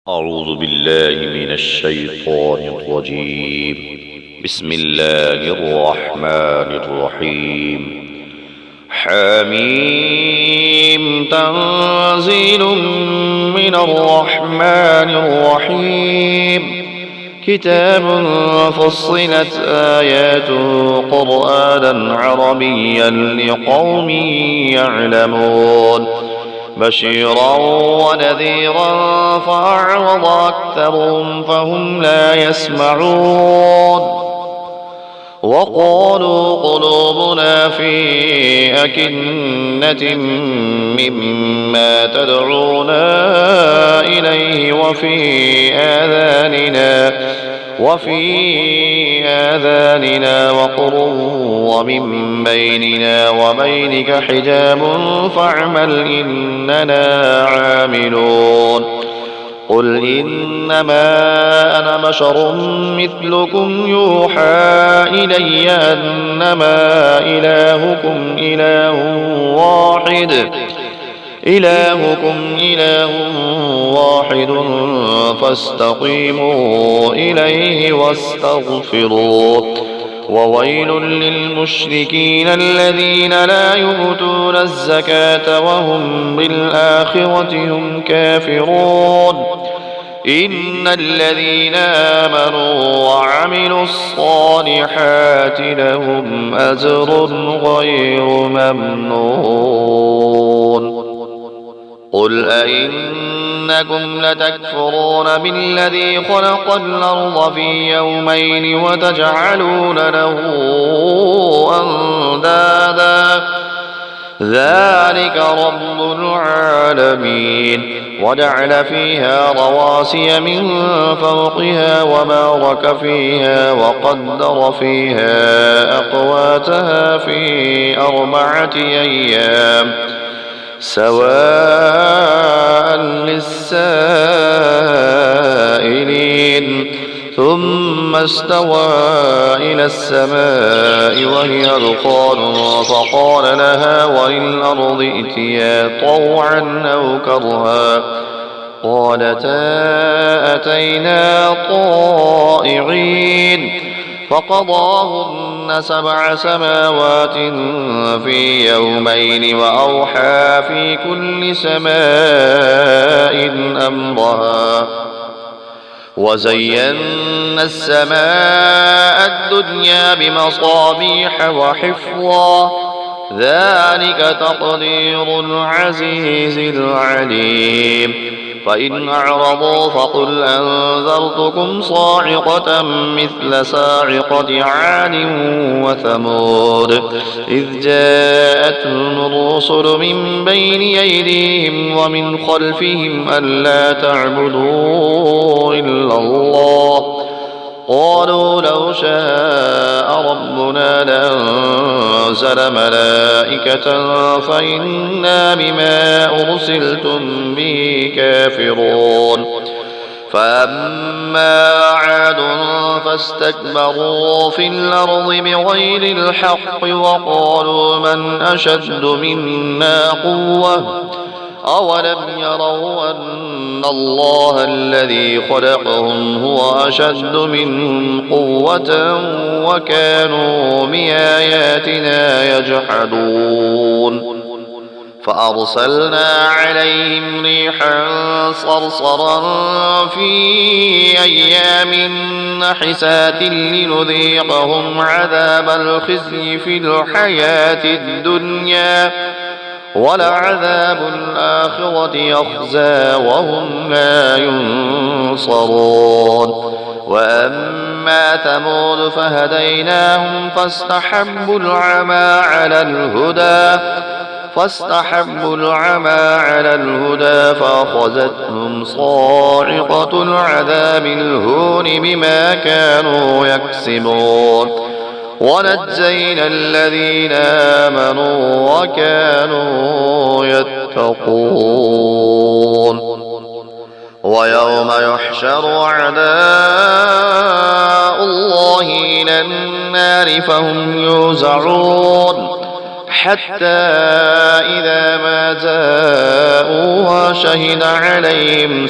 أعوذ بالله من الشيطان الرجيم. بسم الله الرحمن الرحيم. حميم تنزيل من الرحمن الرحيم. كتاب فصلت آياته قرآنا عربيا لقوم يعلمون بشيرا ونذيرا فأعرض أكثرهم فهم لا يسمعون وقالوا قلوبنا في أكنة مما تدعونا إليه وفي آذاننا وقر ومن بيننا وبينك حجاب فاعمل إننا عاملون. قل إنما أنا بشر مثلكم يوحى إلي أنما إلهكم إله واحد فاستقيموا إليه واستغفروه. وويل للمشركين الذين لا يؤتون الزكاة وهم بالآخرة هم كافرون. إن الذين آمنوا وعملوا الصالحات لهم أجر غير ممنون. قل أئنكم لتكفرون بالذي خلق الأرض في يومين وتجعلون له أندادا ذلك رب العالمين. وجعل فيها رواسي من فوقها وبارك فيها وقدر فيها أقواتها في 4 أيام سواء للسائلين. ثم استوى إلى السماء وهي دخان فقال لها وللأرض ائتيا طوعا أو كرها قالتا أتينا طائعين. فقضاهن 7 سماوات في يومين وأوحى في كل سماء أمرها. وزينا السماء الدنيا بمصابيح وحفظا ذلك تقدير العزيز العليم. فإن أعرضوا فقل أنذرتكم صاعقة مثل صاعقة عاد وثمود إذ جاءتهم الرسل من بين أيديهم ومن خلفهم ألا تعبدوا إلا الله قالوا لو شاء ربنا لأنزل ملائكة فإنا بما أرسلتم به كافرون. فأما عاد فاستكبروا في الأرض بغير الحق وقالوا من أشد منا قوة أولم يروا أن الله الذي خلقهم هو أشد منهم قوة وكانوا بآياتنا يجحدون. فأرسلنا عليهم ريحا صرصرا في أيام نحسات لنذيقهم عذاب الخزي في الحياة الدنيا ولعذاب الآخرة يخزى وهم لا ينصرون. وأما ثمود فهديناهم فاستحبوا العمى على الهدى فأخذتهم صاعقة العذاب الهون بما كانوا يكسبون. ونجينا الذين آمنوا وكانوا يتقون. ويوم يحشر أعداء الله إلى النار فهم يوزعون حتى إذا ما جاءوها شهد عليهم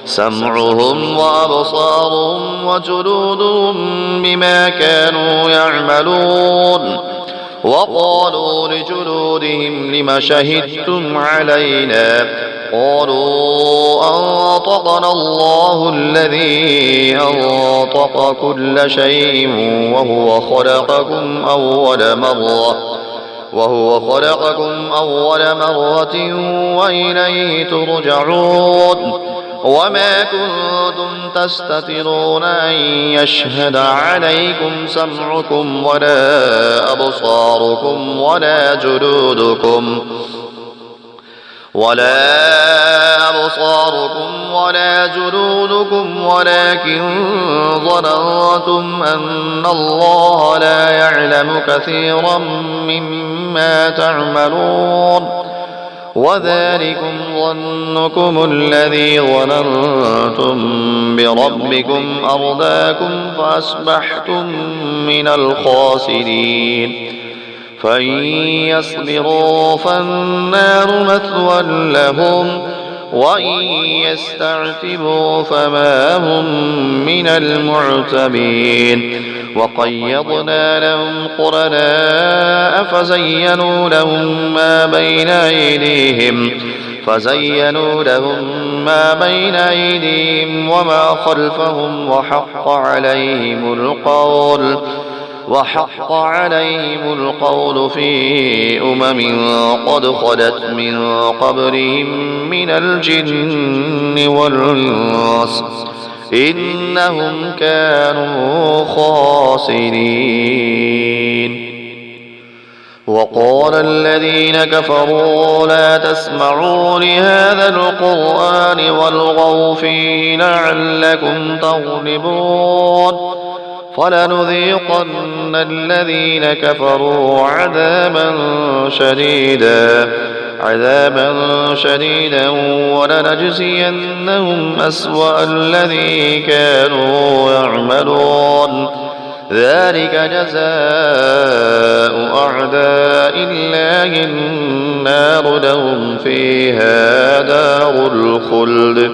سمعهم وأبصارهم وجلودهم بما كانوا يعملون. وقالوا لجلودهم لم شهدتم علينا؟ قالوا أنطقنا الله الذي أنطق كل شيء وهو خلقكم أول مرة وإليه ترجعون. وما كنتم تستترون أن يشهد عليكم سمعكم ولا أبصاركم ولا جلودكم ولكن ظننتم أن الله لا يعلم كثيرا مما تعملون. وذلكم ظنكم الذي ظننتم بربكم أرداكم فأصبحتم من الخاسرين. فإن يصبروا فالنار مثوى لهم وإن يستعتبوا فما هم من المعتبين. وقيضنا لهم قرناء فزينوا لهم ما بين أيديهم وما خلفهم وحق عليهم القول في قد خلت من قبلهم من الجن والإنس إنهم كانوا خاسرين. وقال الذين كفروا لا تسمعوا لهذا القرآن والغوا فيه لعلكم تغلبون. فلنذيقن الذين كفروا عذابا شديدا ولنجزينهم أسوأ الذي كانوا يعملون. ذلك جزاء أعداء الله النار لهم فيها دار الخلد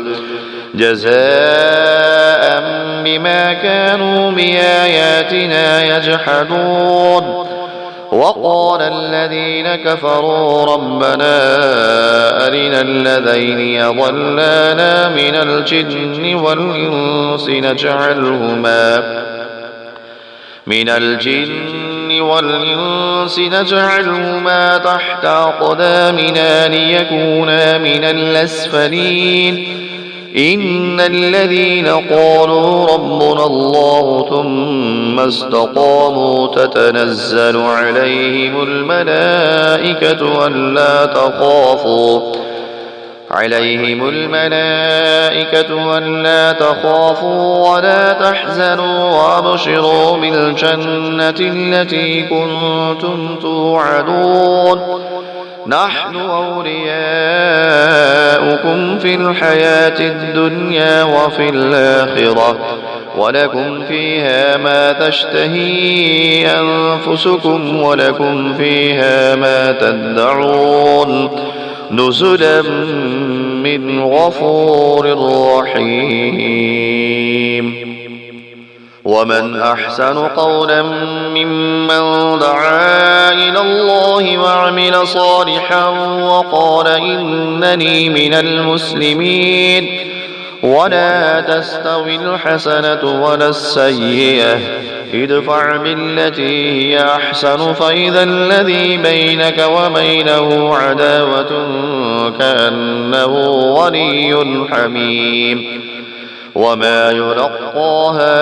جزاء بما كانوا بآياتنا يجحدون. وقال الذين كفروا ربنا أرنا الذين يضلانا من الجن والإنس نجعلهما تحت أقدامنا ليكونا من الأسفلين. إن الذين قالوا ربنا الله ثم استقاموا تتنزل عليهم الملائكة ألا تخافوا ولا تحزنوا وأبشروا بالجنة التي كنتم توعدون. نحن أولياؤكم في الحياة الدنيا وفي الآخرة ولكم فيها ما تشتهي أنفسكم ولكم فيها ما تدعون نزلا من غفور رحيم. ومن أحسن قولا ممن دعا إلى الله وعمل صالحا وقال إنني من المسلمين. ولا تستوي الحسنة ولا السيئة ادفع بالتي هي أحسن فإذا الذي بينك وبينه عداوة كأنه ولي حميم. وما يلقاها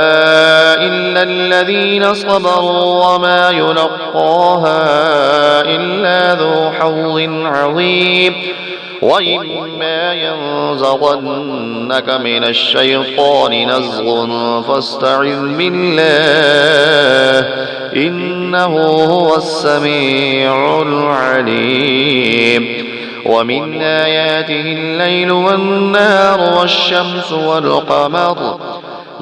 إلا الذين صبروا وما يلقاها إلا ذو حظ عظيم. وإما ينزغنك من الشيطان نزغ فاستعذ بالله إنه هو السميع العليم. ومن آياته الليل والنهار والشمس والقمر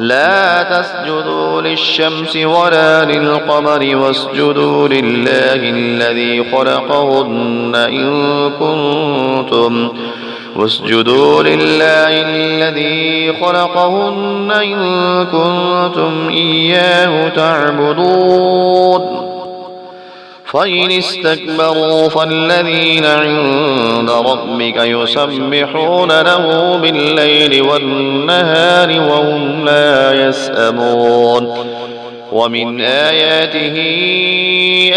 لا تسجدوا للشمس ولا للقمر واسجدوا لله الذي خلقهن إن كنتم إياه تعبدون فإن استكبروا فالذين عند ربك يسبحون له بالليل والنهار وهم لا يسأمون ومن آياته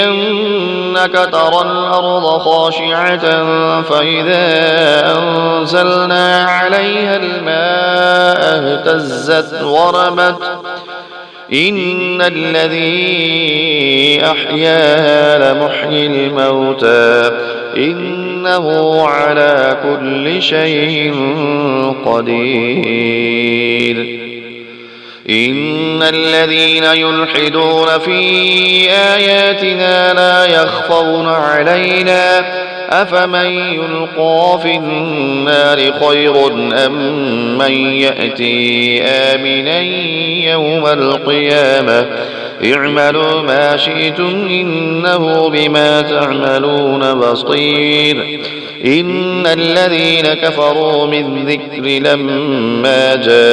أنك ترى الأرض خاشعة فإذا أنزلنا عليها الماء اهتزت وربت إن الذي أحياها لمحيي الموتى إنه على كل شيء قدير إن الذين يلحدون في آياتنا لا يخفون علينا أفمن يلقى في النار خير أم من يأتي آمنا يوم القيامة اعملوا ما شئتم إنه بما تعملون بصير إن الذين كفروا بالذكر لما جاءهم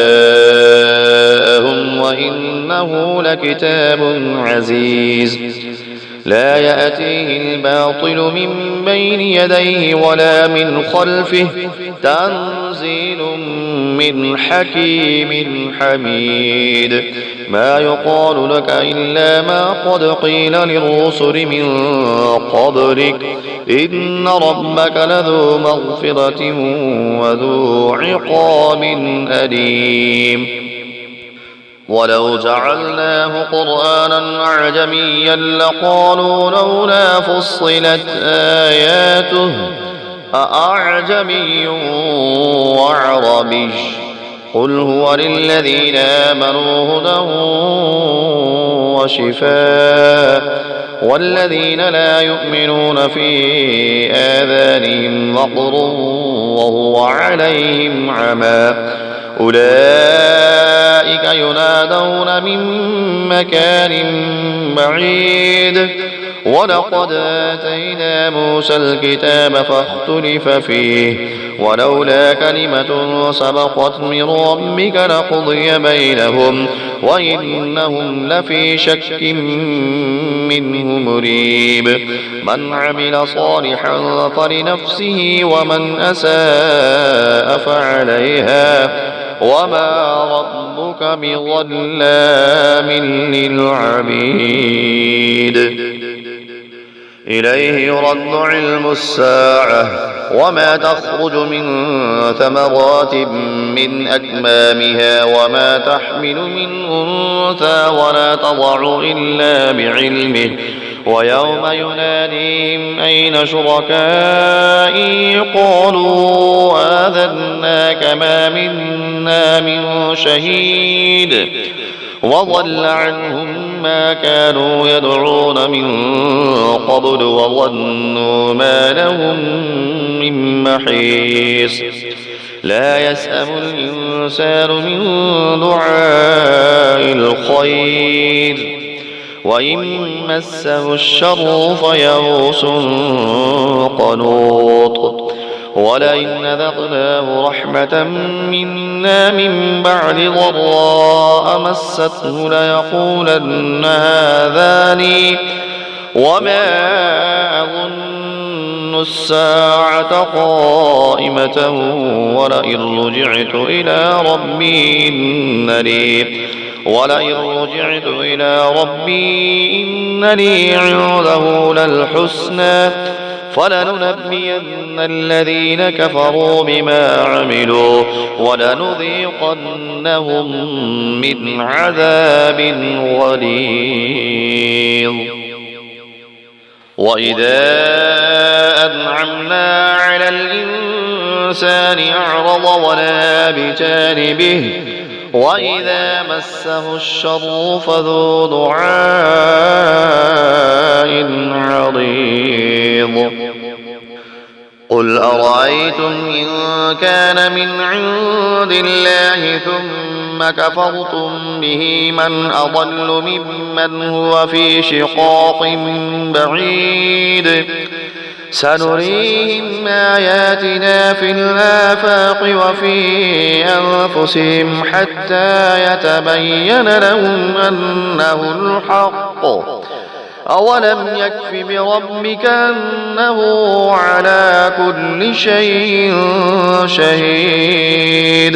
وإنه لكتاب عزيز لا يأتيه الباطل من بين يديه ولا من خلفه تنزيل من حكيم حميد ما يقال لك إلا ما قد قيل للرسل من قبلك إن ربك لذو مغفرة وذو عقاب أليم ولو جعلناه قرآنا أعجميا لقالوا لولا فصلت آياته أأعجمي وعربي قل هو للذين آمنوا هدى وشفاء والذين لا يؤمنون في آذانهم وقر وهو عليهم عمى أولئك ينادون من مكان بعيد ولقد آتينا موسى الكتاب فاختلف فيه ولولا كلمة سبقت من ربك لقضي بينهم وإنهم لفي شك منه مريب من عمل صالحا فلنفسه ومن أساء فعليها وما ربك بظلام للعبيد إليه يرد علم الساعة وما تخرج من ثمرات من أكمامها وما تحمل من أنثى ولا تضع إلا بعلمه ويوم يناديهم أين شركائي قالوا آذناك ما منا من شهيد وضل عنهم ما كانوا يدعون من قبل وظنوا ما لهم من محيص لا يسأم الإنسان من دعاء الخير وإن مسه الشر فيئوس قنوط ولئن ذقناه رحمة منا من بعد ضراء مسته ليقولن هذا لي وما أظن الساعة قائمة ولئن رجعت إلى ربي إن لي عنده للحسنى فلننبين الذين كفروا بما عملوا ولنذيقنهم من عذاب غليظ وإذا أنعمنا على الإنسان أعرض ونأى بجانبه وإذا مسه الشر فذو دعاء عريض قل أرأيتم إن كان من عند الله ثم ثم كفرتم به من أضل ممن هو في شقاق بعيد سنريهم آياتنا في الآفاق وفي أنفسهم حتى يتبين لهم أنه الحق أولم يكف بربك أنه على كل شيء شهيد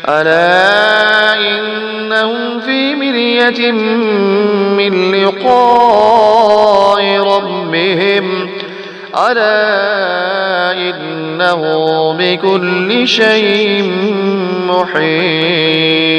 ألا إنهم في مرية من لقاء ربهم ألا إنه بكل شيء محيط